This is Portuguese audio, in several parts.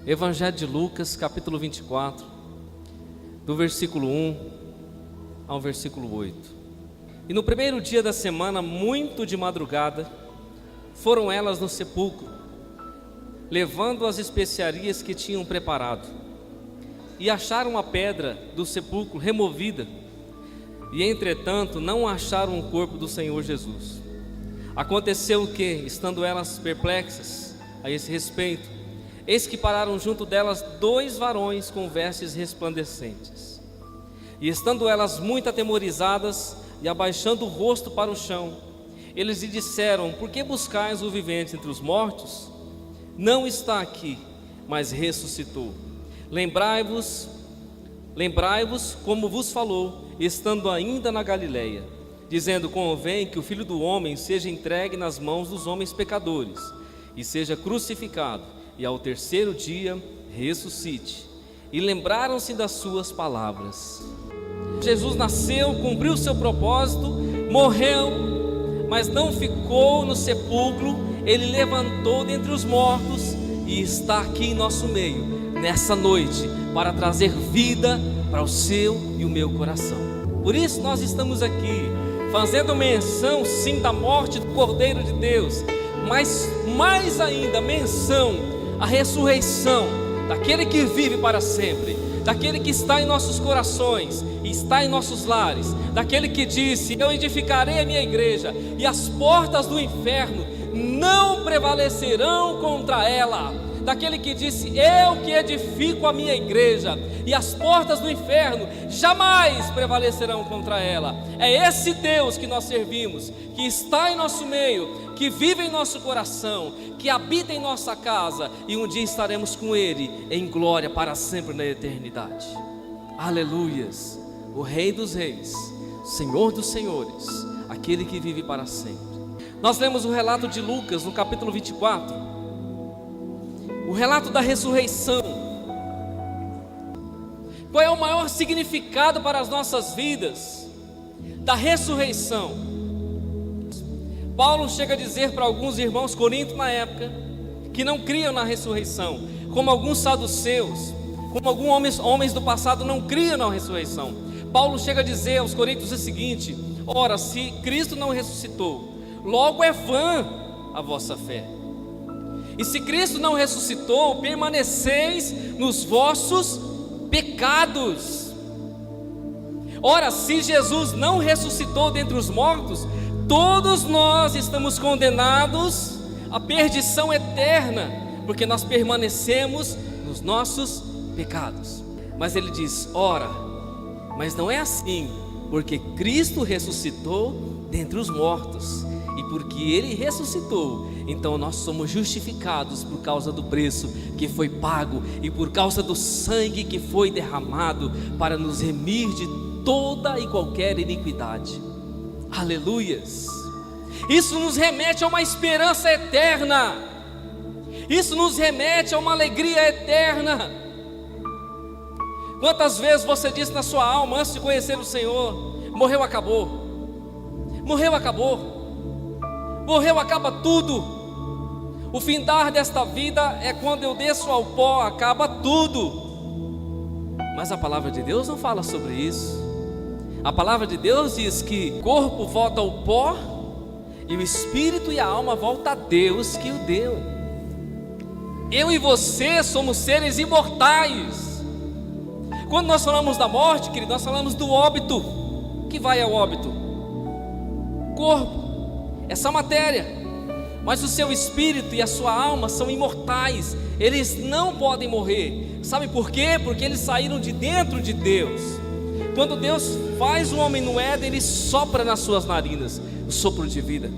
Evangelho de Lucas, capítulo 24, do versículo 1 ao versículo 8. E no primeiro dia da semana, muito de madrugada, foram elas no sepulcro, levando as especiarias que tinham preparado, e acharam a pedra do sepulcro removida, e entretanto não acharam o corpo do Senhor Jesus. Aconteceu que, estando elas perplexas a esse respeito, eis que pararam junto delas 2 varões com vestes resplandecentes. E estando elas muito atemorizadas e abaixando o rosto para o chão, eles lhe disseram: por que buscais o vivente entre os mortos? Não está aqui, mas ressuscitou. Lembrai-vos como vos falou, estando ainda na Galileia, dizendo: convém que o Filho do Homem seja entregue nas mãos dos homens pecadores, e seja crucificado, e ao terceiro dia ressuscite. E lembraram-se das suas palavras. Jesus nasceu, cumpriu o seu propósito, morreu, mas não ficou no sepulcro. Ele levantou dentre os mortos e está aqui em nosso meio, nessa noite, para trazer vida para o seu e o meu coração. Por isso nós estamos aqui, fazendo menção sim da morte do Cordeiro de Deus, mas mais ainda menção a ressurreição daquele que vive para sempre, daquele que está em nossos corações e está em nossos lares, daquele que disse: eu edificarei a minha igreja e as portas do inferno não prevalecerão contra ela, daquele que disse: eu que edifico a minha igreja e as portas do inferno jamais prevalecerão contra ela. É esse Deus que nós servimos, que está em nosso meio, que vive em nosso coração, que habita em nossa casa, e um dia estaremos com Ele em glória para sempre na eternidade. Aleluias! O Rei dos Reis, Senhor dos Senhores, aquele que vive para sempre. Nós lemos o relato de Lucas no capítulo 24, o relato da ressurreição. Qual é o maior significado para as nossas vidas da ressurreição? Paulo chega a dizer para alguns irmãos corintios na época, que não criam na ressurreição, como alguns saduceus, como alguns homens do passado não criam na ressurreição. Paulo chega a dizer aos coríntios o seguinte: ora, se Cristo não ressuscitou, logo é vã a vossa fé. E se Cristo não ressuscitou, permaneceis nos vossos pecados. Ora, se Jesus não ressuscitou dentre os mortos, todos nós estamos condenados à perdição eterna, porque nós permanecemos nos nossos pecados. Mas ele diz: ora, mas não é assim, porque Cristo ressuscitou dentre os mortos, e porque Ele ressuscitou, então nós somos justificados por causa do preço que foi pago, e por causa do sangue que foi derramado, para nos remir de toda e qualquer iniquidade. Aleluias! Isso nos remete a uma esperança eterna, isso nos remete a uma alegria eterna. Quantas vezes você disse na sua alma, antes de conhecer o Senhor: morreu, acabou, morreu, acabou, morreu, acaba tudo, o findar desta vida é quando eu desço ao pó, acaba tudo. Mas a palavra de Deus não fala sobre isso. A palavra de Deus diz que o corpo volta ao pó, e o espírito e a alma voltam a Deus que o deu. Eu e você somos seres imortais. Quando nós falamos da morte, querido, nós falamos do óbito. Que vai ao óbito? Corpo, essa matéria. Mas o seu espírito e a sua alma são imortais. Eles não podem morrer. Sabe por quê? Porque eles saíram de dentro de Deus. Quando Deus faz o homem no Éden, Ele sopra nas suas narinas o sopro de vida.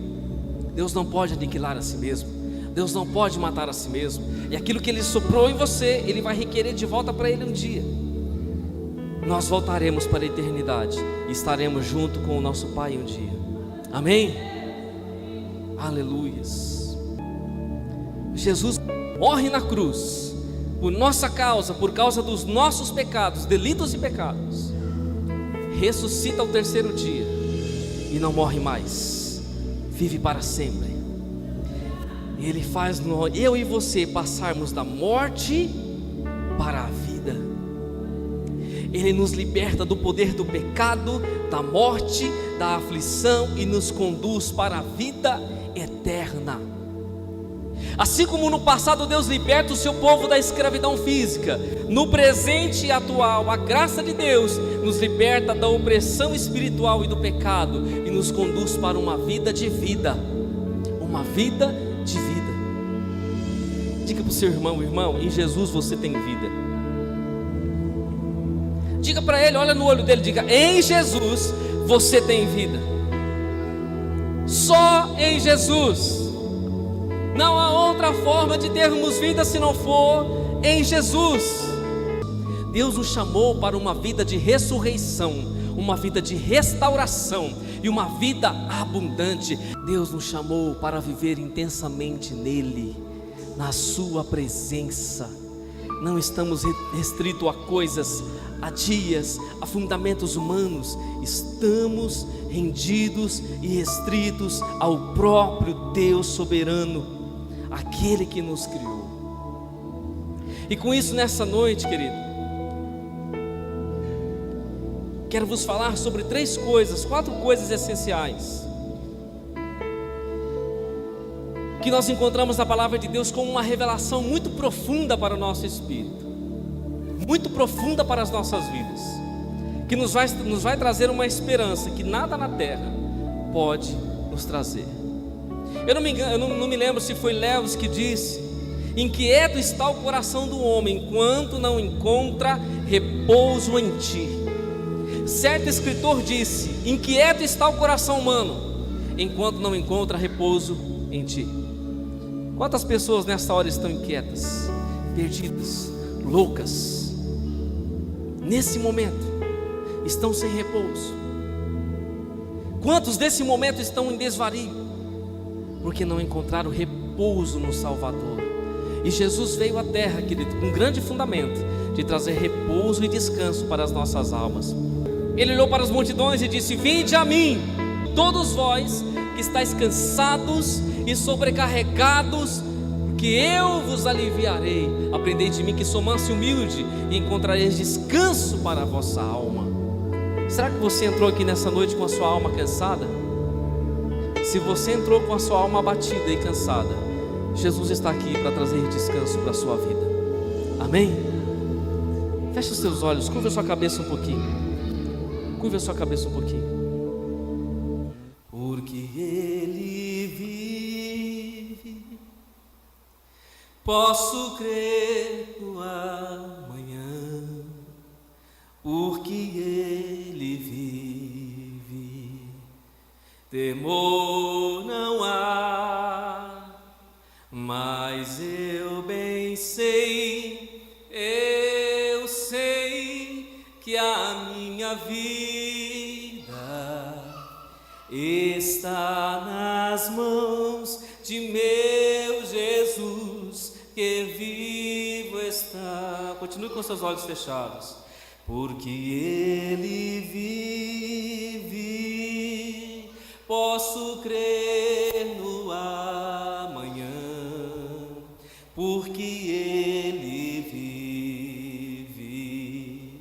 Deus não pode aniquilar a si mesmo, Deus não pode matar a si mesmo. E aquilo que Ele soprou em você, Ele vai requerer de volta para Ele um dia. Nós voltaremos para a eternidade e estaremos junto com o nosso Pai um dia. Amém? Aleluias. Jesus morre na cruz por nossa causa, por causa dos nossos pecados, delitos e pecados. Ressuscita ao terceiro dia e não morre mais, vive para sempre. Ele faz eu e você passarmos da morte para a vida. Ele nos liberta do poder do pecado, da morte, da aflição e nos conduz para a vida eterna. Assim como no passado Deus liberta o seu povo da escravidão física, no presente e atual a graça de Deus nos liberta da opressão espiritual e do pecado e nos conduz para uma vida de vida. Uma vida de vida. Diga para o seu irmão: irmão, em Jesus você tem vida. Diga para ele, olha no olho dele, diga: em Jesus você tem vida. Só em Jesus. Não há outra forma de termos vida se não for em Jesus. Deus nos chamou para uma vida de ressurreição, uma vida de restauração e uma vida abundante. Deus nos chamou para viver intensamente nele, na sua presença. Não estamos restritos a coisas, a dias, a fundamentos humanos. Estamos rendidos e restritos ao próprio Deus soberano, aquele que nos criou. E com isso, nessa noite, querido, quero vos falar sobre quatro coisas essenciais que nós encontramos na palavra de Deus como uma revelação muito profunda para o nosso espírito, muito profunda para as nossas vidas, que nos vai trazer uma esperança que nada na terra pode nos trazer. Eu não me lembro se foi Lewis que disse: inquieto está o coração do homem enquanto não encontra repouso em ti. Certo escritor disse: inquieto está o coração humano enquanto não encontra repouso em ti. Quantas pessoas nessa hora estão inquietas, perdidas, loucas? Nesse momento estão sem repouso. Quantos desse momento estão em desvario? Porque não encontraram repouso no Salvador. E Jesus veio à terra, querido, com um grande fundamento de trazer repouso e descanso para as nossas almas. Ele olhou para as multidões e disse: vinde a mim, todos vós que estáis cansados e sobrecarregados, que eu vos aliviarei. Aprendei de mim, que sou manso e humilde, e encontrareis descanso para a vossa alma. Será que você entrou aqui nessa noite com a sua alma cansada? Se você entrou com a sua alma abatida e cansada, Jesus está aqui para trazer descanso para a sua vida. Amém? Feche os seus olhos, curva a sua cabeça um pouquinho. Curva a sua cabeça um pouquinho. Porque Ele vive, posso crer no amanhã. Porque Ele vive, temor não há, mas eu bem sei, que a minha vida está nas mãos de meu Jesus, que vivo está. Continue com seus olhos fechados. Porque Ele vive, posso crer no amanhã. Porque Ele vive,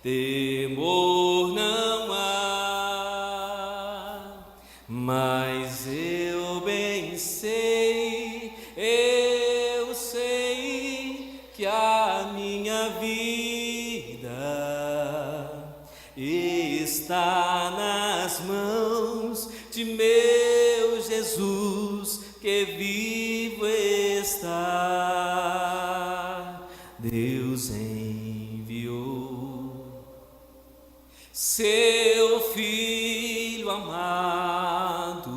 temor não há, mas eu bem sei, que a minha vida está nas mãos de meu Jesus, que vivo está. Deus enviou seu Filho amado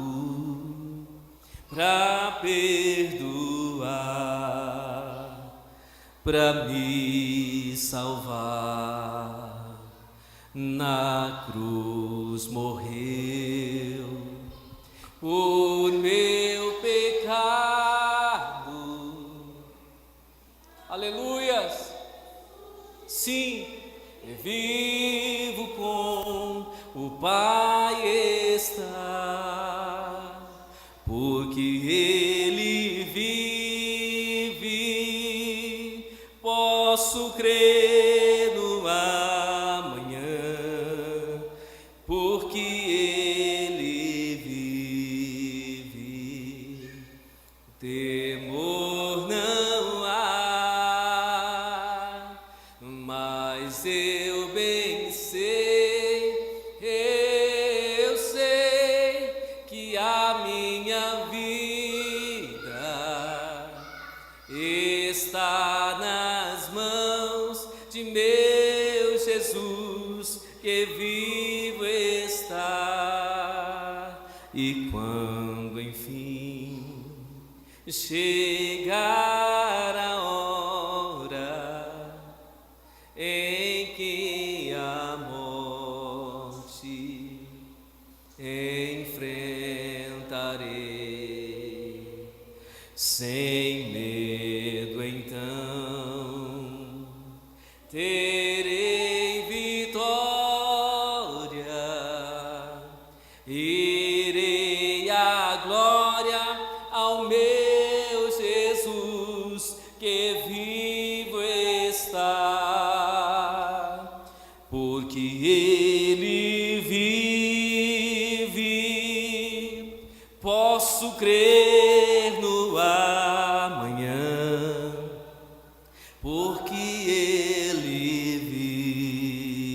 para perdoar, para me salvar. Na cruz morreu por meu pecado. Aleluias. Sim, vivo com o Pai está, porque Ele vive, posso posso crer no amanhã, porque Ele vive. Temor não há, mas eu bem sei, eu sei que a minha vida está nas mãos de meu Jesus, que vivo está. E quando enfim chegar a hora em que a morte enfrentarei, sem medo então terei vitória, irei à glória ao meu Jesus, que vivo está, porque Ele vive. Posso crer no amanhã, porque Ele vive.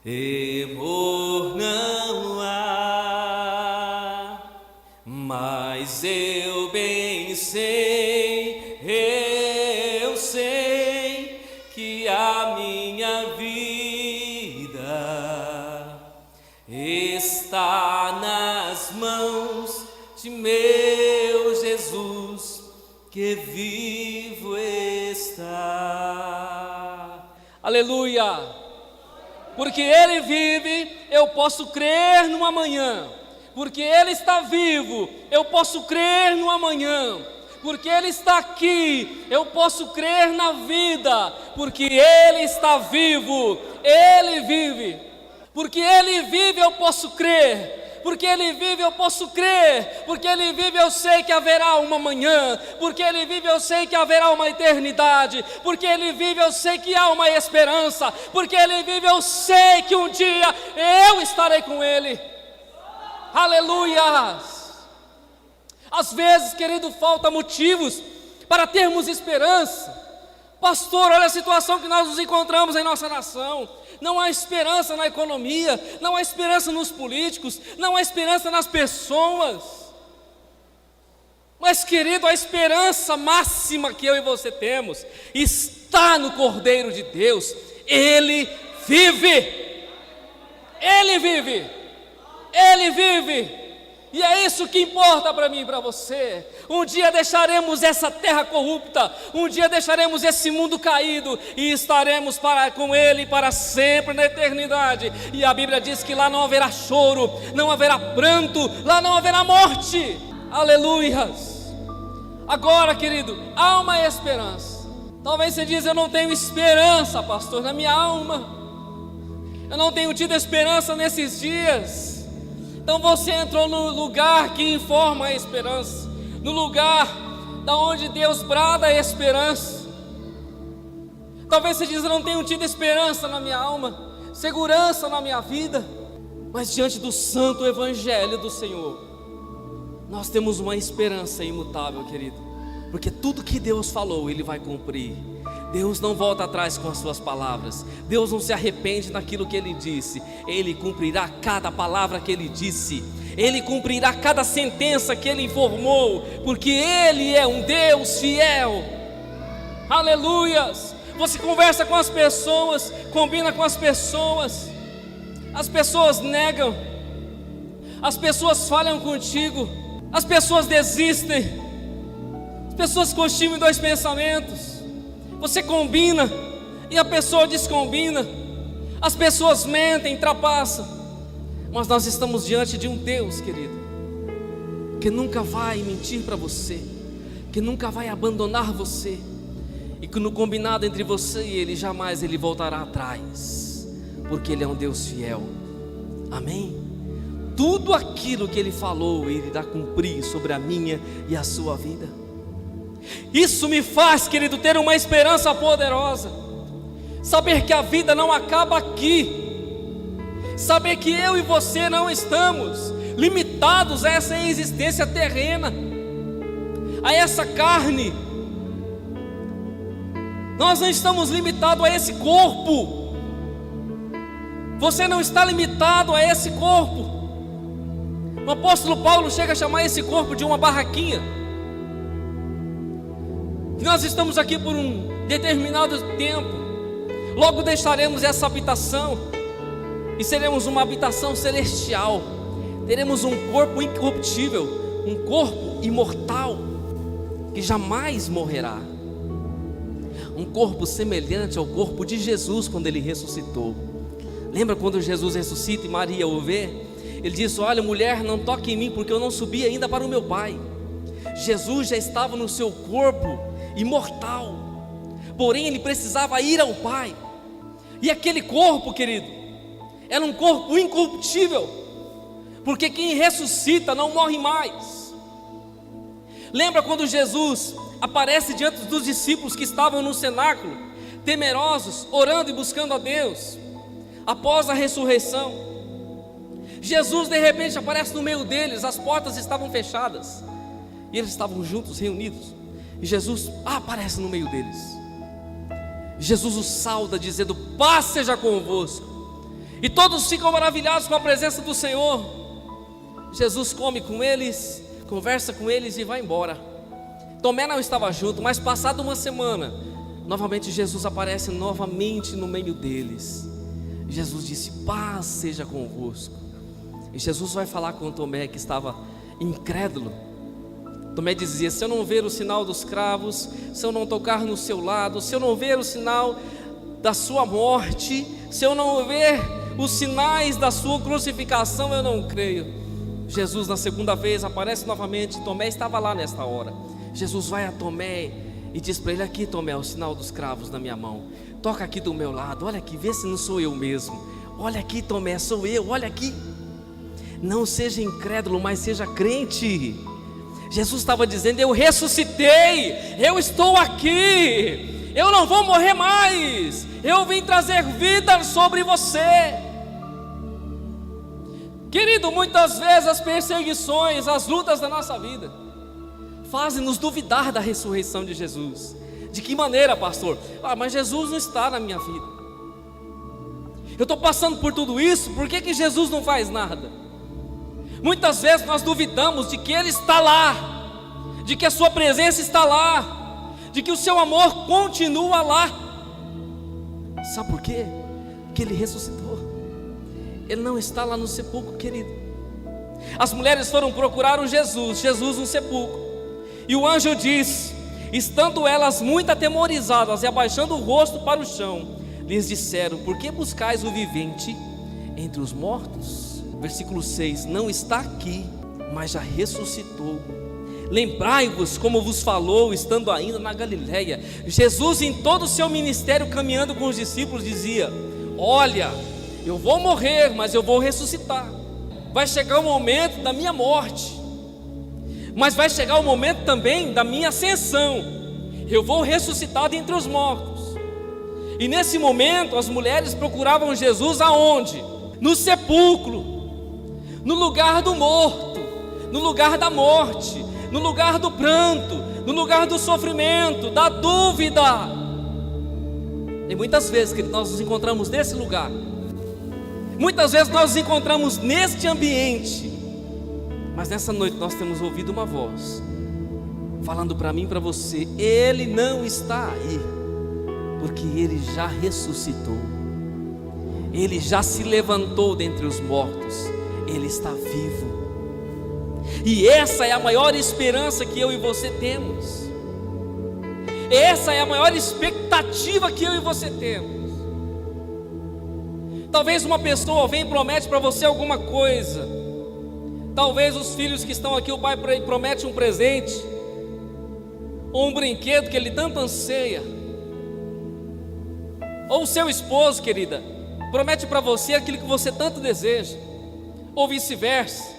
Temor não há, mas eu bem sei, eu sei que a minha vida está nas mãos de meu Jesus, que vivo está. Aleluia! Porque Ele vive, eu posso crer no amanhã. Porque Ele está vivo, eu posso crer no amanhã. Porque Ele está aqui, eu posso crer na vida. Porque Ele está vivo, Ele vive. Porque Ele vive, eu posso crer. Porque Ele vive, eu posso crer. Porque Ele vive, eu sei que haverá uma manhã. Porque Ele vive, eu sei que haverá uma eternidade. Porque Ele vive, eu sei que há uma esperança. Porque Ele vive, eu sei que um dia eu estarei com Ele. Aleluia! Às vezes, querido, falta motivos para termos esperança. Pastor, olha a situação que nós nos encontramos em nossa nação. Não há esperança na economia, não há esperança nos políticos, não há esperança nas pessoas. Mas, querido, a esperança máxima que eu e você temos está no Cordeiro de Deus. Ele vive, Ele vive, Ele vive. E é isso que importa para mim e para você. Um dia deixaremos essa terra corrupta, um dia deixaremos esse mundo caído e estaremos com Ele para sempre na eternidade. E a Bíblia diz que lá não haverá choro, não haverá pranto, lá não haverá morte. Aleluias! Agora, querido, há uma esperança. Talvez você diz: eu não tenho esperança, pastor, na minha alma. Eu não tenho tido esperança nesses dias. Então você entrou no lugar que informa a esperança, no lugar da onde Deus brada a esperança. Talvez você diz: eu não tenho tido esperança na minha alma, segurança na minha vida. Mas diante do santo evangelho do Senhor, nós temos uma esperança imutável, querido. Porque tudo que Deus falou, Ele vai cumprir. Deus não volta atrás com as suas palavras. Deus não se arrepende daquilo que Ele disse. Ele cumprirá cada palavra que Ele disse. Ele cumprirá cada sentença que Ele informou, porque Ele é um Deus fiel. Aleluias! Você conversa com as pessoas, combina com as pessoas negam, as pessoas falham contigo, as pessoas desistem, as pessoas constroem dois pensamentos. Você combina e a pessoa descombina, as pessoas mentem, trapaçam. Mas nós estamos diante de um Deus, querido, que nunca vai mentir para você, que nunca vai abandonar você, e que no combinado entre você e Ele, jamais Ele voltará atrás, porque Ele é um Deus fiel. Amém? Tudo aquilo que Ele falou, Ele irá cumprir sobre a minha e a sua vida. Isso me faz, querido, ter uma esperança poderosa, saber que a vida não acaba aqui, saber que eu e você não estamos limitados a essa existência terrena, a essa carne. Nós não estamos limitados a esse corpo. Você não está limitado a esse corpo. O apóstolo Paulo chega a chamar esse corpo de uma barraquinha. Nós estamos aqui por um determinado tempo, logo deixaremos essa habitação e seremos uma habitação celestial. Teremos um corpo incorruptível, um corpo imortal que jamais morrerá. Um corpo semelhante ao corpo de Jesus quando ele ressuscitou. Lembra quando Jesus ressuscita e Maria o vê? Ele diz: olha, mulher, não toque em mim, porque eu não subi ainda para o meu Pai. Jesus já estava no seu corpo imortal, porém ele precisava ir ao Pai. E aquele corpo, querido, era um corpo incorruptível, porque quem ressuscita não morre mais. Lembra quando Jesus aparece diante dos discípulos que estavam no cenáculo, temerosos, orando e buscando a Deus, após a ressurreição? Jesus de repente aparece no meio deles, as portas estavam fechadas, e eles estavam juntos, reunidos, e Jesus aparece no meio deles. Jesus os sauda dizendo: paz seja convosco, e todos ficam maravilhados com a presença do Senhor. Jesus come com eles, conversa com eles e vai embora. Tomé não estava junto, mas passada uma semana, novamente Jesus aparece novamente no meio deles. Jesus disse: paz seja convosco. E Jesus vai falar com Tomé, que estava incrédulo. Tomé dizia: se eu não ver o sinal dos cravos, se eu não tocar no seu lado, se eu não ver o sinal da sua morte, se eu não ver os sinais da sua crucificação, eu não creio. Jesus na segunda vez aparece novamente. Tomé estava lá nesta hora. Jesus vai a Tomé e diz para ele: aqui, Tomé, o sinal dos cravos na minha mão, toca aqui do meu lado, olha aqui, vê se não sou eu mesmo. Olha aqui, Tomé, sou eu, olha aqui. Não seja incrédulo, mas seja crente. Jesus estava dizendo: eu ressuscitei, eu estou aqui, eu não vou morrer mais, eu vim trazer vida sobre você. Querido, muitas vezes as perseguições, as lutas da nossa vida fazem-nos duvidar da ressurreição de Jesus. De que maneira, pastor? Mas Jesus não está na minha vida. Eu estou passando por tudo isso, por que Jesus não faz nada? Muitas vezes nós duvidamos de que Ele está lá, de que a Sua presença está lá, de que o Seu amor continua lá. Sabe por quê? Porque Ele ressuscitou. Ele não está lá no sepulcro, querido. As mulheres foram procurar o Jesus no sepulcro, e o anjo diz: estando elas muito atemorizadas e abaixando o rosto para o chão, lhes disseram: por que buscais o vivente entre os mortos? Versículo 6: não está aqui, mas já ressuscitou. Lembrai-vos como vos falou, estando ainda na Galileia. Jesus, em todo o seu ministério, caminhando com os discípulos, dizia: olha, eu vou morrer, mas eu vou ressuscitar. Vai chegar o momento da minha morte, mas vai chegar o momento também da minha ascensão. Eu vou ressuscitar dentre os mortos. E nesse momento as mulheres procuravam Jesus aonde? No sepulcro, no lugar do morto, no lugar da morte, no lugar do pranto, no lugar do sofrimento, da dúvida. E muitas vezes que nós nos encontramos nesse lugar, muitas vezes nós nos encontramos neste ambiente, mas nessa noite nós temos ouvido uma voz falando para mim e para você: Ele não está aí, porque Ele já ressuscitou, Ele já se levantou dentre os mortos, Ele está vivo. E essa é a maior esperança que eu e você temos, essa é a maior expectativa que eu e você temos. Talvez uma pessoa venha e promete para você alguma coisa. Talvez os filhos que estão aqui, o pai promete um presente, ou um brinquedo que ele tanto anseia. Ou o seu esposo, querida, promete para você aquilo que você tanto deseja, ou vice-versa.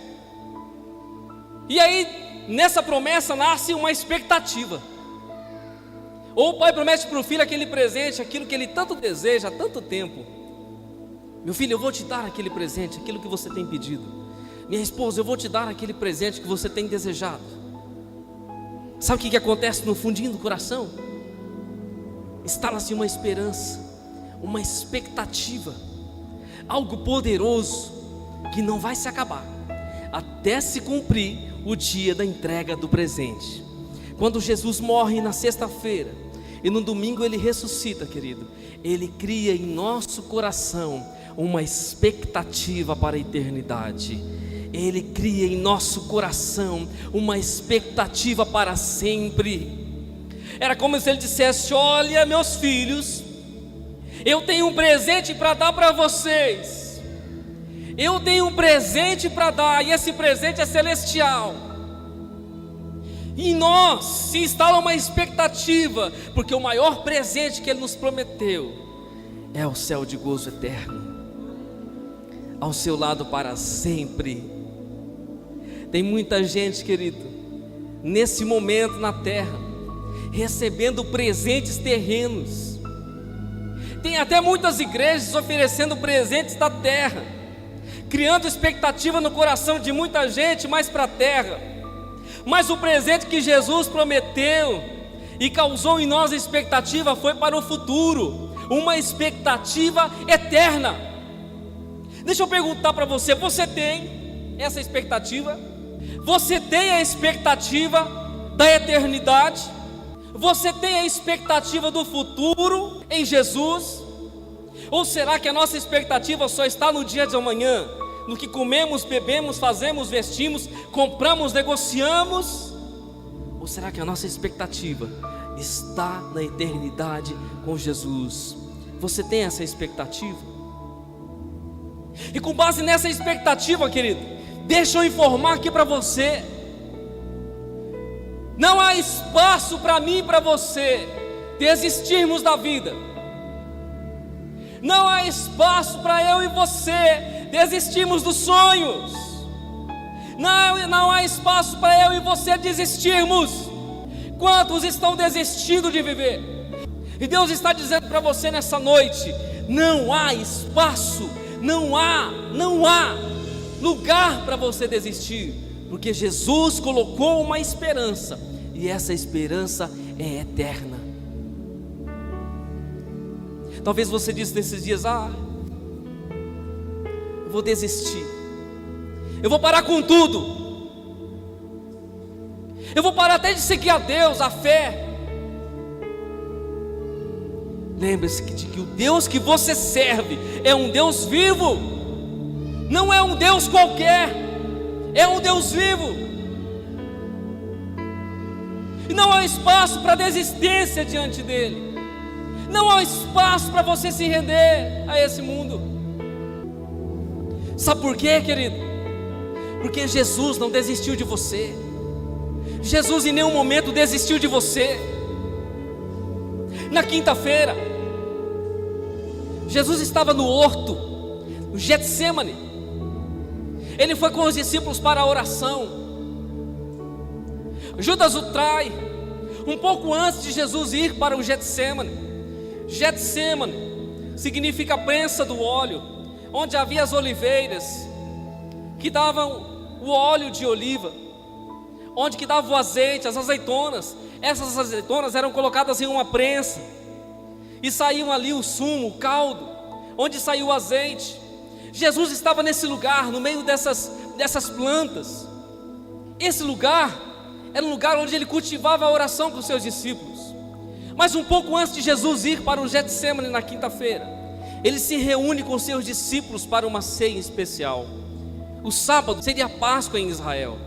E aí, nessa promessa nasce uma expectativa. Ou o pai promete para o filho aquele presente, aquilo que ele tanto deseja há tanto tempo. Meu filho, eu vou te dar aquele presente, aquilo que você tem pedido. Minha esposa, eu vou te dar aquele presente que você tem desejado. Sabe o que acontece no fundinho do coração? Instala-se uma esperança, uma expectativa, algo poderoso que não vai se acabar até se cumprir o dia da entrega do presente. Quando Jesus morre na sexta-feira e no domingo ele ressuscita, querido, ele cria em nosso coração uma expectativa para a eternidade. Ele cria em nosso coração uma expectativa para sempre. Era como se ele dissesse: olha, meus filhos, eu tenho um presente para dar para vocês. Eu tenho um presente para dar, e esse presente é celestial. Em nós se instala uma expectativa, porque o maior presente que ele nos prometeu é o céu de gozo eterno, ao seu lado para sempre. Tem muita gente, querido, nesse momento na terra, recebendo presentes terrenos. Tem até muitas igrejas oferecendo presentes da terra, criando expectativa no coração de muita gente mais para a terra. Mas o presente que Jesus prometeu e causou em nós expectativa foi para o futuro, uma expectativa eterna. Deixa eu perguntar para você: você tem essa expectativa? Você tem a expectativa da eternidade? Você tem a expectativa do futuro em Jesus? Ou será que a nossa expectativa só está no dia de amanhã, no que comemos, bebemos, fazemos, vestimos, compramos, negociamos? Ou será que a nossa expectativa está na eternidade com Jesus? Você tem essa expectativa? E com base nessa expectativa, querido, deixa eu informar aqui para você: não há espaço para mim e para você desistirmos da vida. Não há espaço para eu e você desistirmos dos sonhos. Não há espaço para eu e você desistirmos. Quantos estão desistindo de viver? E Deus está dizendo para você nessa noite: não há espaço, não há lugar para você desistir, porque Jesus colocou uma esperança, e essa esperança é eterna. Talvez você disse nesses dias: eu vou desistir, eu vou parar com tudo, eu vou parar até de seguir a Deus, a fé. Lembre-se de que o Deus que você serve é um Deus vivo, não é um Deus qualquer, é um Deus vivo. E não há espaço para desistência diante dele. Não há espaço para você se render a esse mundo. Sabe por quê, querido? Porque Jesus não desistiu de você. Jesus em nenhum momento desistiu de você. Na quinta-feira, Jesus estava no horto, no Getsêmani. Ele foi com os discípulos para a oração. Judas o trai um pouco antes de Jesus ir para o Getsêmani. Getsêmani significa prensa do óleo, onde havia as oliveiras que davam o óleo de oliva, onde que dava o azeite, as azeitonas. Essas azeitonas eram colocadas em uma prensa e saíam ali o sumo, o caldo, onde saiu o azeite. Jesus estava nesse lugar, no meio dessas plantas. Esse lugar era um lugar onde ele cultivava a oração com os seus discípulos. Mas um pouco antes de Jesus ir para o Getsêmani na quinta-feira, ele se reúne com seus discípulos para uma ceia especial. O sábado seria a Páscoa em Israel,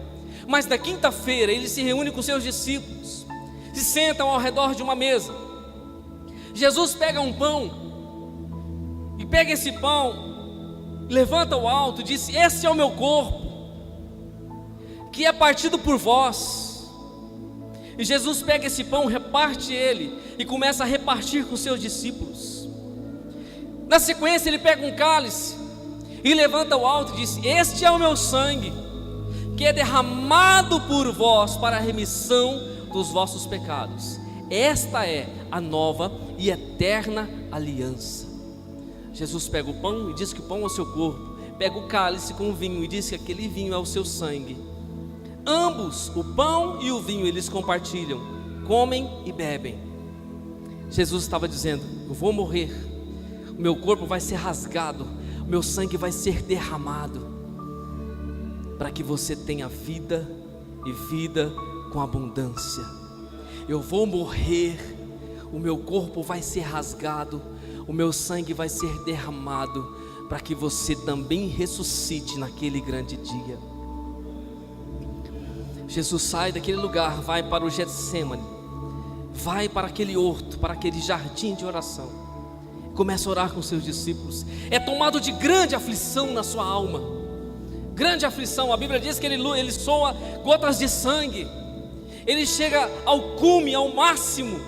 mas na quinta-feira ele se reúne com seus discípulos, se sentam ao redor de uma mesa. Jesus pega um pão, e pega esse pão, levanta o alto e diz: esse é o meu corpo, que é partido por vós. E Jesus pega esse pão, reparte ele e começa a repartir com seus discípulos. Na sequência ele pega um cálice e levanta o alto e diz: este é o meu sangue, que é derramado por vós para a remissão dos vossos pecados. Esta é a nova e eterna aliança. Jesus pega o pão e diz que o pão é o seu corpo, pega o cálice com o vinho e diz que aquele vinho é o seu sangue. Ambos, o pão e o vinho, eles compartilham, comem e bebem. Jesus estava dizendo: eu vou morrer, o meu corpo vai ser rasgado, o meu sangue vai ser derramado, para que você tenha vida e vida com abundância. Eu vou morrer, o meu corpo vai ser rasgado, o meu sangue vai ser derramado, para que você também ressuscite naquele grande dia. Jesus sai daquele lugar, vai para o Getsêmani, vai para aquele horto, para aquele jardim de oração, começa a orar com seus discípulos. É tomado de grande aflição na sua alma, grande aflição. A Bíblia diz que ele soa gotas de sangue, ele chega ao cume, ao máximo,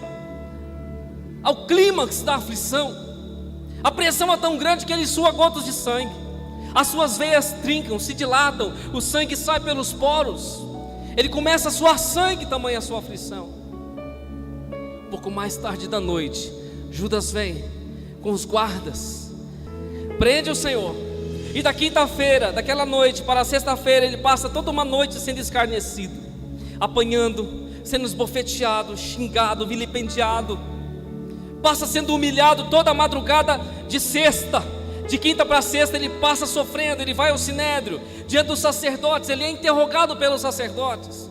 ao clímax da aflição. A pressão é tão grande que ele soa gotas de sangue, as suas veias trincam, se dilatam, o sangue sai pelos poros, ele começa a suar sangue, tamanha a sua aflição. Um pouco mais tarde da noite, Judas vem com os guardas, prende o Senhor, e da quinta-feira, daquela noite para a sexta-feira, ele passa toda uma noite sendo escarnecido, apanhando, sendo esbofeteado, xingado, vilipendiado, passa sendo humilhado toda a madrugada de sexta. De quinta para sexta ele passa sofrendo, ele vai ao sinédrio, diante dos sacerdotes, ele é interrogado pelos sacerdotes,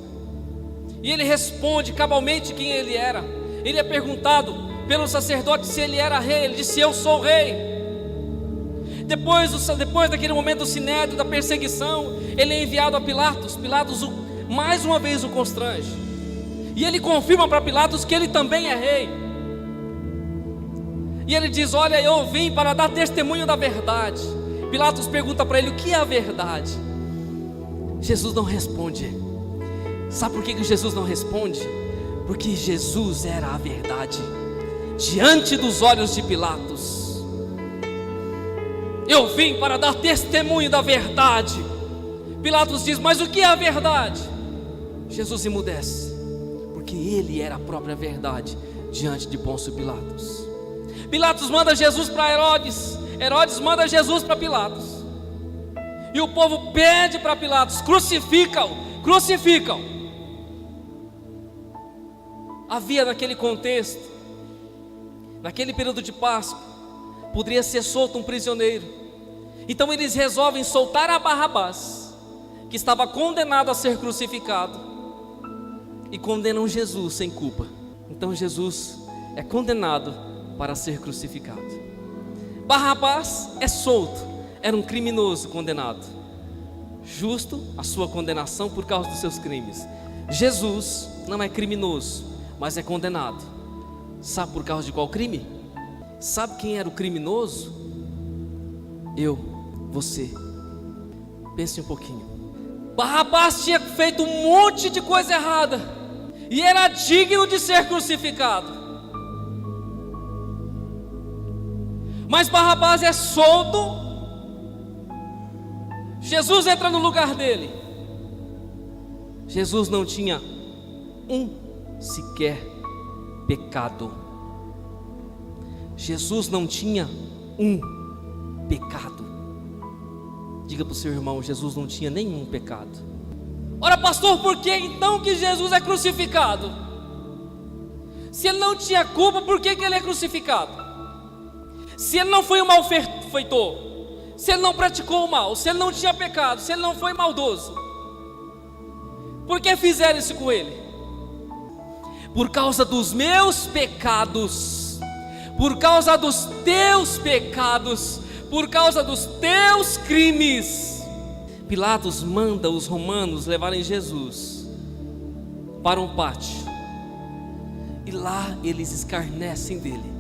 e ele responde cabalmente quem ele era. Ele é perguntado pelos sacerdotes se ele era rei, ele disse: eu sou rei. Depois daquele momento do sinédrio, da perseguição, ele é enviado a Pilatos. Pilatos mais uma vez o constrange, e ele confirma para Pilatos que ele também é rei. E ele diz: olha, eu vim para dar testemunho da verdade. Pilatos pergunta para ele: o que é a verdade? Jesus não responde. Sabe por que Jesus não responde? Porque Jesus era a verdade diante dos olhos de Pilatos. Eu vim para dar testemunho da verdade. Pilatos diz: mas o que é a verdade? Jesus emudece, porque ele era a própria verdade diante de Pôncio Pilatos. Pilatos manda Jesus para Herodes, Herodes manda Jesus para Pilatos, e o povo pede para Pilatos: crucificam, crucificam. Havia naquele contexto, naquele período de Páscoa, poderia ser solto um prisioneiro. Então eles resolvem soltar a Barrabás, que estava condenado a ser crucificado, e condenam Jesus sem culpa. Então Jesus é condenado para ser crucificado. Barrabás é solto, era um criminoso condenado, justo a sua condenação por causa dos seus crimes. Jesus não é criminoso, mas é condenado. Sabe por causa de qual crime? Sabe quem era o criminoso? Eu, você. Pense um pouquinho. Barrabás tinha feito um monte de coisa errada e era digno de ser crucificado. Mas Barrabás é solto, Jesus entra no lugar dele. Jesus não tinha sequer pecado. Jesus não tinha pecado. Diga para o seu irmão: Jesus não tinha nenhum pecado. Ora, pastor, por que então que Jesus é crucificado? Se ele não tinha culpa, por que ele é crucificado? Se ele não foi um malfeitor, se ele não praticou o mal, se ele não tinha pecado, se ele não foi maldoso, por que fizeram isso com ele? Por causa dos meus pecados, por causa dos teus pecados, por causa dos teus crimes. Pilatos manda os romanos levarem Jesus para um pátio, e lá eles escarnecem dele.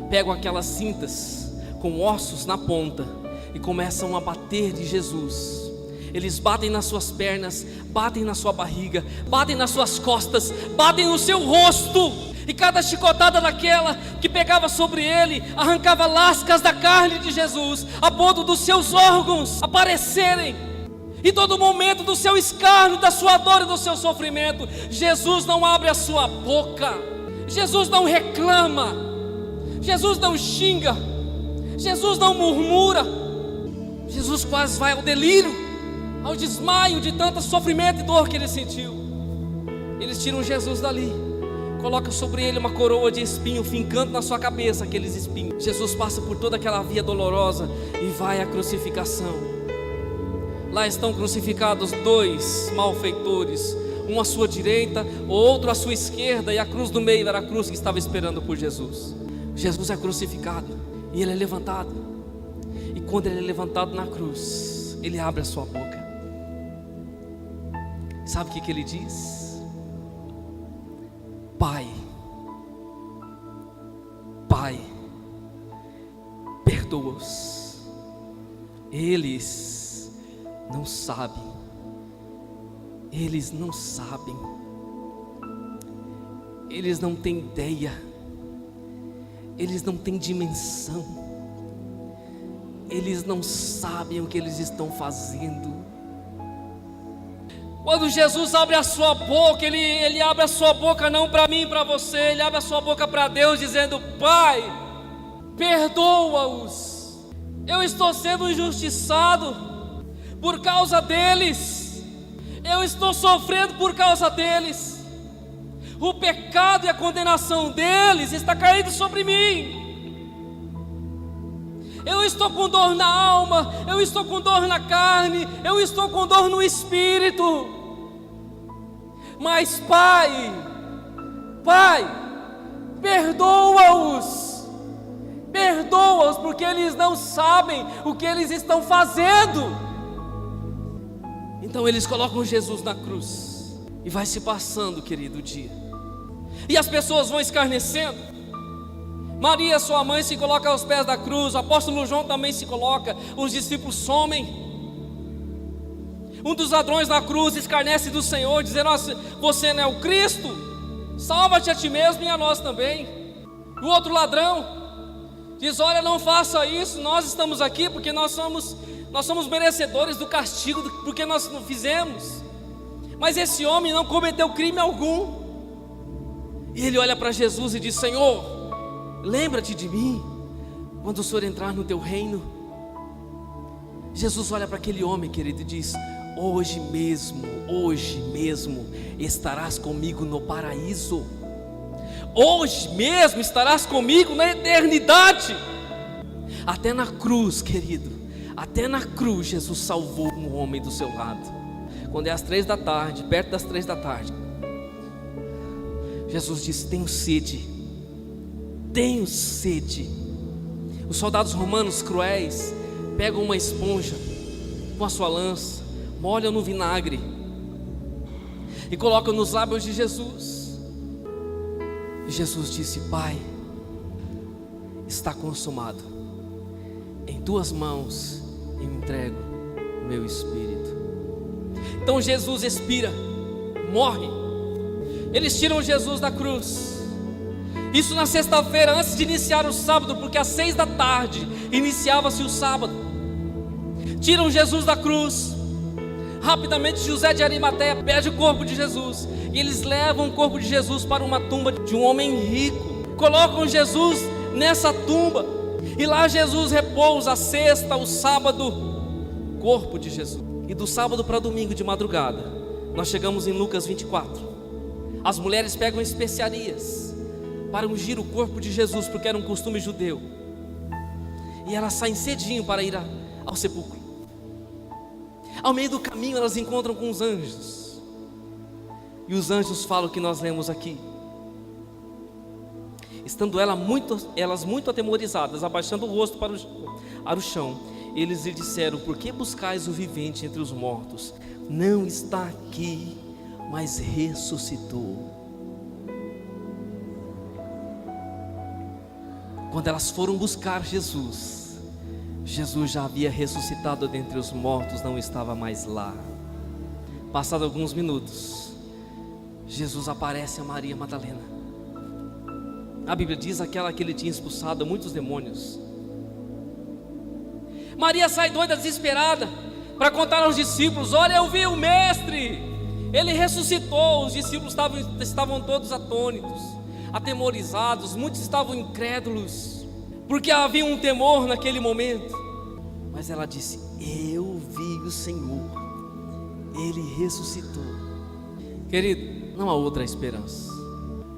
Pegam aquelas cintas com ossos na ponta e começam a bater de Jesus. Eles batem nas suas pernas, batem na sua barriga, batem nas suas costas, batem no seu rosto. E cada chicotada daquela que pegava sobre ele arrancava lascas da carne de Jesus, a ponto dos seus órgãos aparecerem. E todo momento do seu escárnio, da sua dor e do seu sofrimento, Jesus não abre a sua boca. Jesus não reclama, Jesus não xinga, Jesus não murmura. Jesus quase vai ao delírio, ao desmaio de tanto sofrimento e dor que ele sentiu. Eles tiram Jesus dali, colocam sobre ele uma coroa de espinho, fincando na sua cabeça aqueles espinhos. Jesus passa por toda aquela via dolorosa e vai à crucificação. Lá estão crucificados dois malfeitores, um à sua direita, o outro à sua esquerda, e a cruz do meio era a cruz que estava esperando por Jesus. Jesus é crucificado e ele é levantado. E quando ele é levantado na cruz, ele abre a sua boca. Sabe o que ele diz? Pai, Pai, perdoa-os, eles não sabem, eles não sabem, eles não têm ideia, eles não têm dimensão, eles não sabem o que eles estão fazendo. Quando Jesus abre a sua boca, ele abre a sua boca não para mim, para você, ele abre a sua boca para Deus, dizendo: Pai, perdoa-os, eu estou sendo injustiçado por causa deles, eu estou sofrendo por causa deles, o pecado e a condenação deles está caindo sobre mim. Eu estou com dor na alma, eu estou com dor na carne, eu estou com dor no espírito. Mas Pai, perdoa-os, porque eles não sabem o que eles estão fazendo. Então eles colocam Jesus na cruz, e vai se passando, querido, o dia, e as pessoas vão escarnecendo. Maria, sua mãe, se coloca aos pés da cruz, o apóstolo João também se coloca, os discípulos somem. Um dos ladrões na cruz escarnece do Senhor, dizendo: você não é o Cristo? Salva-te a ti mesmo e a nós também. O outro ladrão diz: olha, não faça isso, nós estamos aqui porque nós somos merecedores do castigo, porque nós não fizemos. Mas esse homem não cometeu crime algum. E ele olha para Jesus e diz: Senhor, lembra-te de mim quando o Senhor entrar no teu reino. Jesus olha para aquele homem, querido, e diz: hoje mesmo estarás comigo no paraíso. Hoje mesmo estarás comigo na eternidade. Até na cruz, querido, até na cruz Jesus salvou um homem do seu lado. Quando é às 3 da tarde, perto das 3 da tarde, Jesus disse: tenho sede. Tenho sede. Os soldados romanos cruéis pegam uma esponja com a sua lança, molham no vinagre e colocam nos lábios de Jesus. E Jesus disse: Pai, está consumado. Em tuas mãos eu entrego o meu espírito. Então Jesus expira, morre. Eles tiram Jesus da cruz. Isso na sexta-feira, antes de iniciar o sábado, porque às 6 da tarde iniciava-se o sábado. Tiram Jesus da cruz. Rapidamente José de Arimateia pede o corpo de Jesus, e eles levam o corpo de Jesus para uma tumba de um homem rico. Colocam Jesus nessa tumba, e lá Jesus repousa a sexta, o sábado, corpo de Jesus. E do sábado para domingo de madrugada, nós chegamos em Lucas 24. As mulheres pegam especiarias para ungir o corpo de Jesus, porque era um costume judeu, e elas saem cedinho para ir ao sepulcro. Ao meio do caminho elas encontram com os anjos, e os anjos falam o que nós lemos aqui. Estando elas muito atemorizadas, abaixando o rosto para o chão, eles lhe disseram: por que buscais o vivente entre os mortos? Não está aqui, mas ressuscitou. Quando elas foram buscar Jesus, Jesus já havia ressuscitado dentre os mortos, não estava mais lá. Passados alguns minutos, Jesus aparece a Maria Madalena. A Bíblia diz aquela que ele tinha expulsado muitos demônios. Maria sai doida, desesperada, para contar aos discípulos: olha, eu vi o mestre, ele ressuscitou. Os discípulos estavam todos atônitos. atemorizados, muitos estavam incrédulos, porque havia um temor naquele momento. Mas ela disse: eu vi o Senhor, Ele ressuscitou. Querido, não há outra esperança.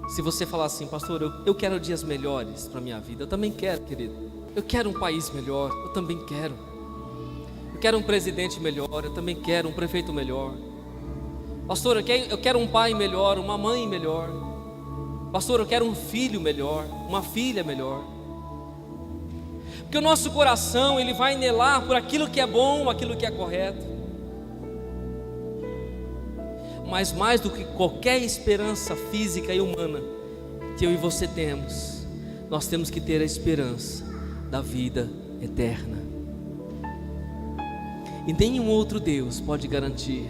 Se você falar assim: pastor, eu quero dias melhores para a minha vida, eu também quero, querido. Eu quero um país melhor, eu também quero. Eu quero um presidente melhor, eu também quero um prefeito melhor. Pastor, eu quero um pai melhor, uma mãe melhor. Pastor, eu quero um filho melhor, uma filha melhor. Porque o nosso coração, ele vai anelar por aquilo que é bom, aquilo que é correto. Mas mais do que qualquer esperança física e humana que eu e você temos, nós temos que ter a esperança da vida eterna. E nenhum outro Deus pode garantir.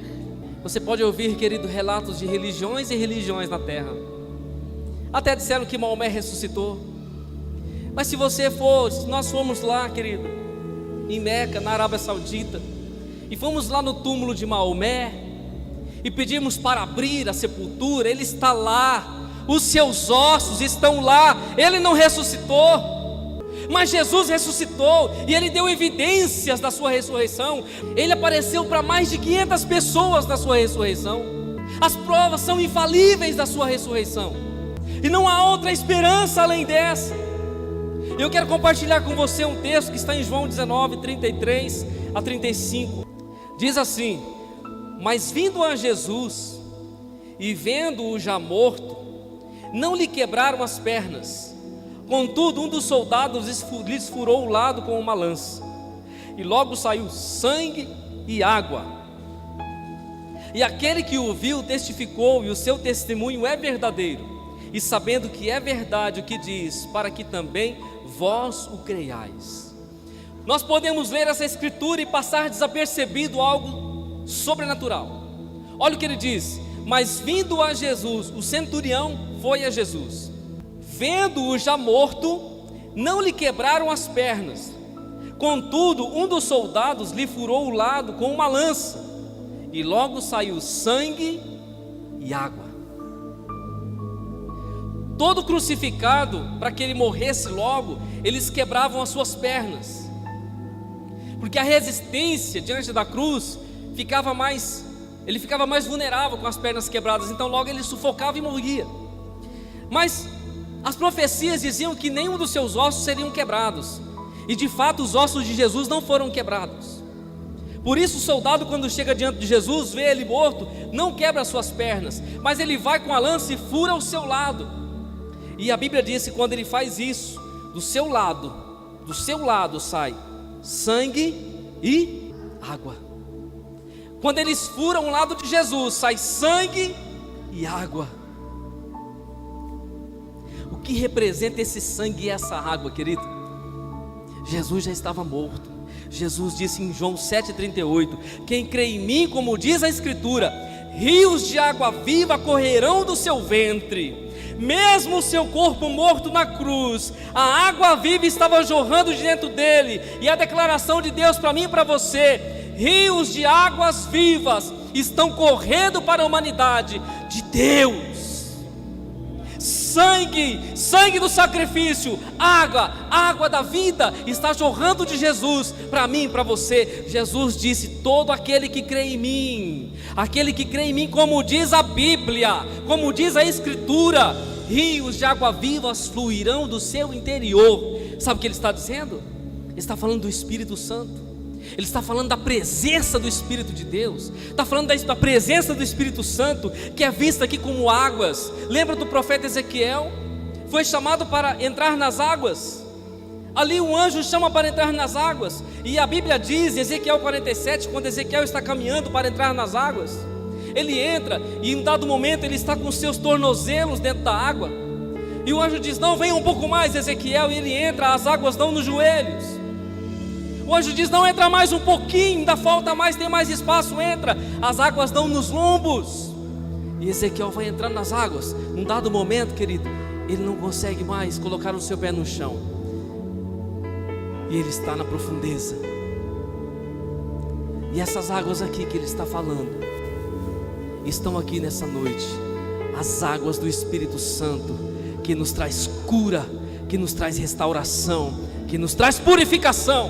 Você pode ouvir, querido, relatos de religiões e religiões na terra. Até disseram que Maomé ressuscitou. Mas se nós fomos lá, querido, em Meca, na Arábia Saudita, e fomos lá no túmulo de Maomé, e pedimos para abrir a sepultura, ele está lá, os seus ossos estão lá, ele não ressuscitou, mas Jesus ressuscitou, e ele deu evidências da sua ressurreição. Ele apareceu para mais de 500 pessoas na sua ressurreição. As provas são infalíveis da sua ressurreição, e não há outra esperança além dessa. Eu quero compartilhar com você um texto que está em João 19, 33 a 35. Diz assim: mas vindo a Jesus e vendo-o já morto, não lhe quebraram as pernas. Contudo, um dos soldados lhes furou o lado com uma lança, e logo saiu sangue e água. E aquele que o viu testificou, e o seu testemunho é verdadeiro. E sabendo que é verdade o que diz, para que também vós o creiais. Nós podemos ler essa escritura e passar desapercebido algo sobrenatural. Olha o que ele diz: mas vindo a Jesus, o centurião foi a Jesus, vendo-o já morto, não lhe quebraram as pernas. Contudo, um dos soldados lhe furou o lado com uma lança, e logo saiu sangue e água. Todo crucificado, para que ele morresse logo, eles quebravam as suas pernas, porque a resistência diante da cruz ele ficava mais vulnerável com as pernas quebradas, então logo ele sufocava e morria. Mas as profecias diziam que nenhum dos seus ossos seriam quebrados, e de fato os ossos de Jesus não foram quebrados. Por isso o soldado, quando chega diante de Jesus, vê ele morto, não quebra as suas pernas, mas ele vai com a lança e fura o seu lado. E a Bíblia diz que quando ele faz isso, do seu lado sai sangue e água. Quando eles furam o lado de Jesus, sai sangue e água. O que representa esse sangue e essa água, querido? Jesus já estava morto. Jesus disse em João 7,38: quem crê em mim, como diz a Escritura, rios de água viva correrão do seu ventre. Mesmo o seu corpo morto na cruz, a água viva estava jorrando de dentro dele. E a declaração de Deus para mim e para você: rios de águas vivas estão correndo para a humanidade de Deus. Sangue do sacrifício, água da vida está jorrando de Jesus para mim e para você. Jesus disse: todo aquele que crê em mim, como diz a Bíblia, como diz a Escritura, rios de água vivas fluirão do seu interior. Sabe o que ele está dizendo? Ele está falando do Espírito Santo. Ele está falando da presença do Espírito de Deus. Está falando da presença do Espírito Santo, que é vista aqui como águas. Lembra do profeta Ezequiel? Foi chamado para entrar nas águas. Ali um anjo chama para entrar nas águas. E a Bíblia diz em Ezequiel 47, quando Ezequiel está caminhando para entrar nas águas, ele entra e em um dado momento ele está com seus tornozelos dentro da água. E o anjo diz: não, venha um pouco mais, Ezequiel. E ele entra, as águas dão nos joelhos. O anjo diz: não, entra mais um pouquinho, ainda falta mais, tem mais espaço, entra. As águas dão nos lombos. E Ezequiel vai entrando nas águas. Num dado momento, querido, ele não consegue mais colocar o seu pé no chão, e ele está na profundeza. E essas águas aqui que ele está falando estão aqui nessa noite, as águas do Espírito Santo, que nos traz cura, que nos traz restauração, que nos traz purificação.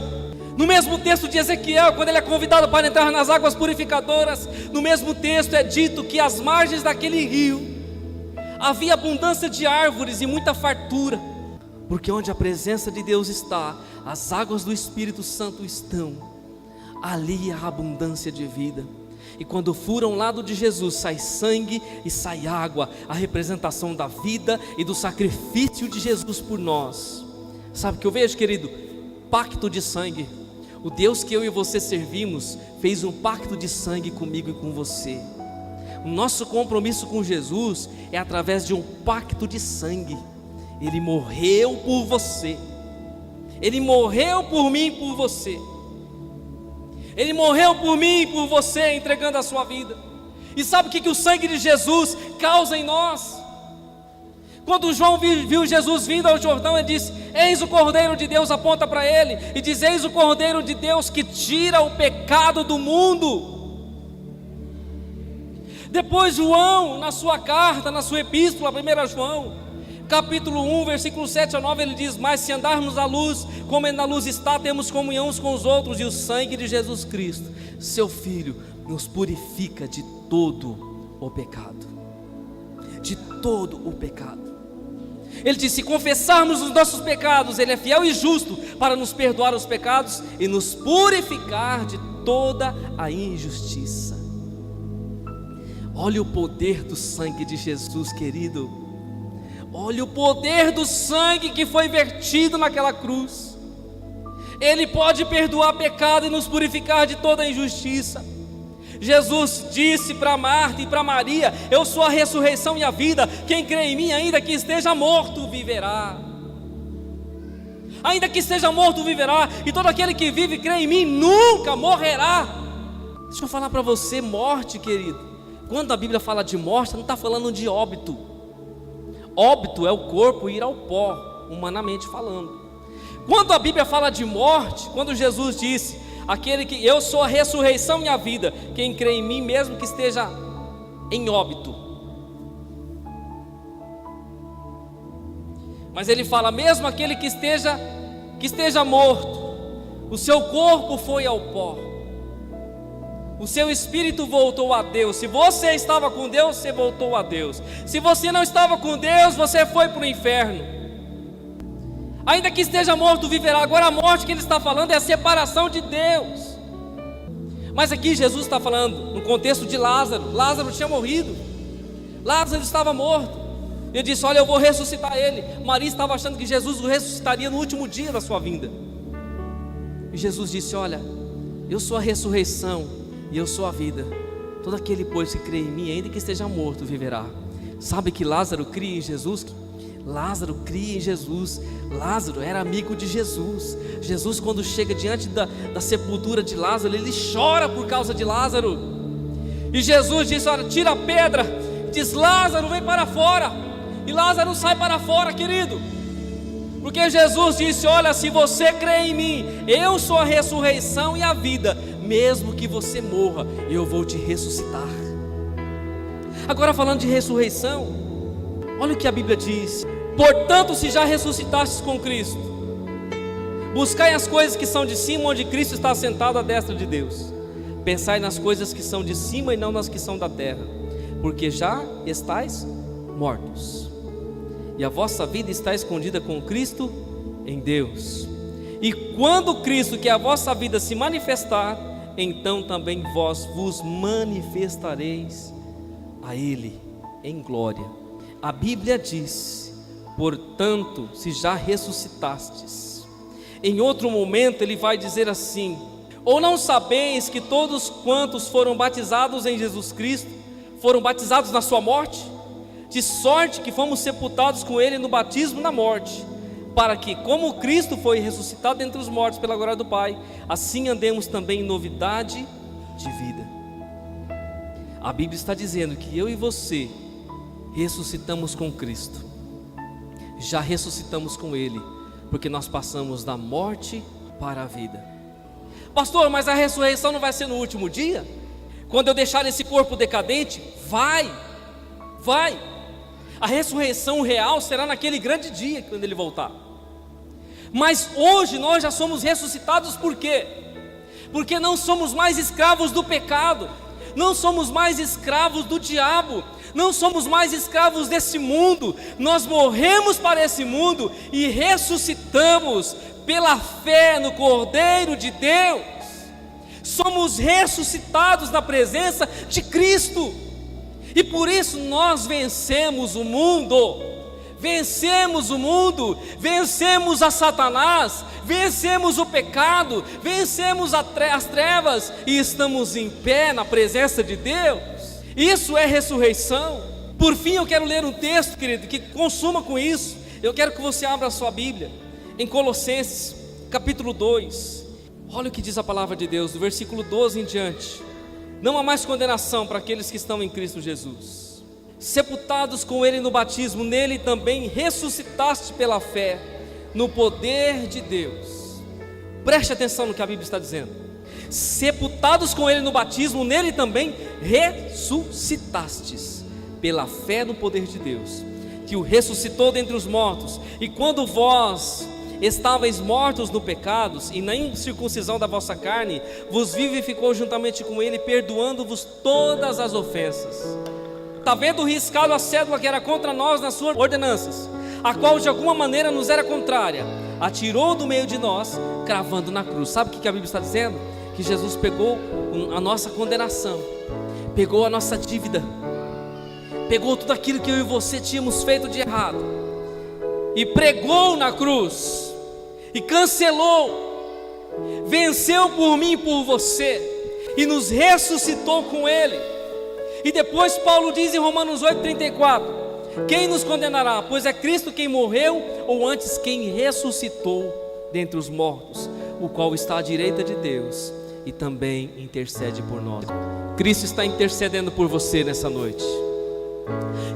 No mesmo texto de Ezequiel, quando ele é convidado para entrar nas águas purificadoras, no mesmo texto é dito que às margens daquele rio havia abundância de árvores e muita fartura, porque onde a presença de Deus está, as águas do Espírito Santo estão, ali há abundância de vida. E quando furam ao lado de Jesus, sai sangue e sai água, a representação da vida e do sacrifício de Jesus por nós. Sabe o que eu vejo, querido? Pacto de sangue. O Deus que eu e você servimos fez um pacto de sangue comigo e com você. O nosso compromisso com Jesus é através de um pacto de sangue. Ele morreu por você, Ele morreu por mim e por você. Ele morreu por mim e por você, entregando a sua vida. E sabe o que o sangue de Jesus causa em nós? Quando João viu Jesus vindo ao Jordão, ele disse: eis o Cordeiro de Deus, aponta para ele e diz: eis o Cordeiro de Deus que tira o pecado do mundo. Depois João, na sua carta, na sua epístola, 1 João, capítulo 1, versículo 7 a 9, ele diz: mas se andarmos à luz, como ele na luz está, temos comunhão uns com os outros, e o sangue de Jesus Cristo, seu Filho, nos purifica de todo o pecado. De todo o pecado. Ele diz: se confessarmos os nossos pecados, Ele é fiel e justo para nos perdoar os pecados e nos purificar de toda a injustiça. Olha o poder do sangue de Jesus, querido. Olha o poder do sangue que foi vertido naquela cruz. Ele pode perdoar pecado e nos purificar de toda a injustiça. Jesus disse para Marta e para Maria: eu sou a ressurreição e a vida, quem crê em mim, ainda que esteja morto, viverá. Ainda que esteja morto, viverá. E todo aquele que vive e crê em mim nunca morrerá. Deixa eu falar para você, morte, querido. Quando a Bíblia fala de morte, não está falando de óbito. Óbito é o corpo ir ao pó, humanamente falando. Quando a Bíblia fala de morte, quando Jesus disse: aquele que eu sou a ressurreição e a vida, quem crê em mim, mesmo que esteja em óbito. Mas ele fala: mesmo aquele que esteja morto, o seu corpo foi ao pó, o seu espírito voltou a Deus. Se você estava com Deus, você voltou a Deus. Se você não estava com Deus, você foi para o inferno. Ainda que esteja morto, viverá. Agora a morte que ele está falando é a separação de Deus. Mas aqui Jesus está falando no contexto de Lázaro. Lázaro tinha morrido, Lázaro estava morto. Ele disse: olha, eu vou ressuscitar ele. Maria estava achando que Jesus o ressuscitaria no último dia da sua vinda. E Jesus disse: olha, eu sou a ressurreição e eu sou a vida. Todo aquele, pois, que crê em mim, ainda que esteja morto, viverá. Sabe que Lázaro cria em Jesus? Lázaro cria em Jesus. Lázaro era amigo de Jesus. Jesus, quando chega diante da sepultura de Lázaro, ele chora por causa de Lázaro. E Jesus disse: olha, tira a pedra. Diz: Lázaro, vem para fora. E Lázaro sai para fora, querido. Porque Jesus disse: olha, se você crê em mim, eu sou a ressurreição e a vida. Mesmo que você morra, eu vou te ressuscitar. Agora, falando de ressurreição, olha o que a Bíblia diz: portanto, se já ressuscitastes com Cristo, buscai as coisas que são de cima, onde Cristo está assentado à destra de Deus. Pensai nas coisas que são de cima e não nas que são da terra, porque já estáis mortos, e a vossa vida está escondida com Cristo em Deus. E quando Cristo, que é a vossa vida, se manifestar, então também vós vos manifestareis a Ele em glória. A Bíblia diz: portanto, se já ressuscitastes. Em outro momento ele vai dizer assim: ou não sabeis que todos quantos foram batizados em Jesus Cristo foram batizados na sua morte? De sorte que fomos sepultados com ele no batismo na morte, para que, como Cristo foi ressuscitado dentre os mortos pela glória do Pai, assim andemos também em novidade de vida. A Bíblia está dizendo que eu e você ressuscitamos com Cristo. Já ressuscitamos com Ele, porque nós passamos da morte para a vida. Pastor, mas a ressurreição não vai ser no último dia? Quando eu deixar esse corpo decadente? Vai. A ressurreição real será naquele grande dia, quando Ele voltar. Mas hoje nós já somos ressuscitados, por quê? Porque não somos mais escravos do pecado, não somos mais escravos do diabo, não somos mais escravos desse mundo. Nós morremos para esse mundo e ressuscitamos pela fé no Cordeiro de Deus. Somos ressuscitados na presença de Cristo, e por isso nós vencemos o mundo. Vencemos o mundo, vencemos a Satanás, vencemos o pecado, vencemos as trevas e estamos em pé na presença de Deus. Isso é ressurreição. Por fim, eu quero ler um texto, querido, que consuma com isso. Eu quero que você abra a sua Bíblia em Colossenses, capítulo 2. Olha o que diz a palavra de Deus, do versículo 12 em diante. Não há mais condenação para aqueles que estão em Cristo Jesus. Sepultados com Ele no batismo, nele também ressuscitaste pela fé no poder de Deus. Preste atenção no que a Bíblia está dizendo. Sepultados com Ele no batismo, nele também ressuscitastes pela fé no poder de Deus, que o ressuscitou dentre os mortos. E quando vós estavais mortos no pecados e na incircuncisão da vossa carne, vos vivificou juntamente com Ele, perdoando-vos todas as ofensas, havendo riscado a cédula que era contra nós nas suas ordenanças, a qual de alguma maneira nos era contrária, atirou do meio de nós, cravando na cruz. Sabe o que a Bíblia está dizendo? Que Jesus pegou a nossa condenação, pegou a nossa dívida, pegou tudo aquilo que eu e você tínhamos feito de errado, e pregou na cruz, e cancelou, venceu por mim e por você, e nos ressuscitou com Ele. E depois Paulo diz em Romanos 8,34: quem nos condenará? Pois é Cristo quem morreu, ou antes quem ressuscitou dentre os mortos, o qual está à direita de Deus e também intercede por nós. Cristo está intercedendo por você nessa noite.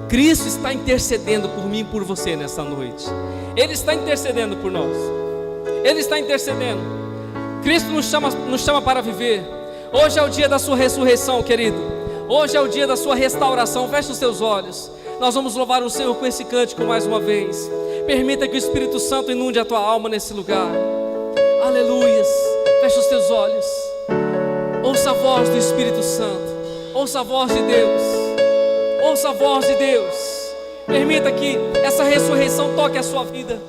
Cristo está intercedendo por mim e por você nessa noite. Ele está intercedendo por nós. Ele está intercedendo. Cristo nos chama para viver. Hoje é o dia da sua ressurreição, querido. Hoje é o dia da sua restauração. Feche os seus olhos. Nós vamos louvar o Senhor com esse cântico mais uma vez. Permita que o Espírito Santo inunde a tua alma nesse lugar. Aleluias. Feche os teus olhos. Ouça a voz do Espírito Santo. Ouça a voz de Deus. Ouça a voz de Deus. Permita que essa ressurreição toque a sua vida.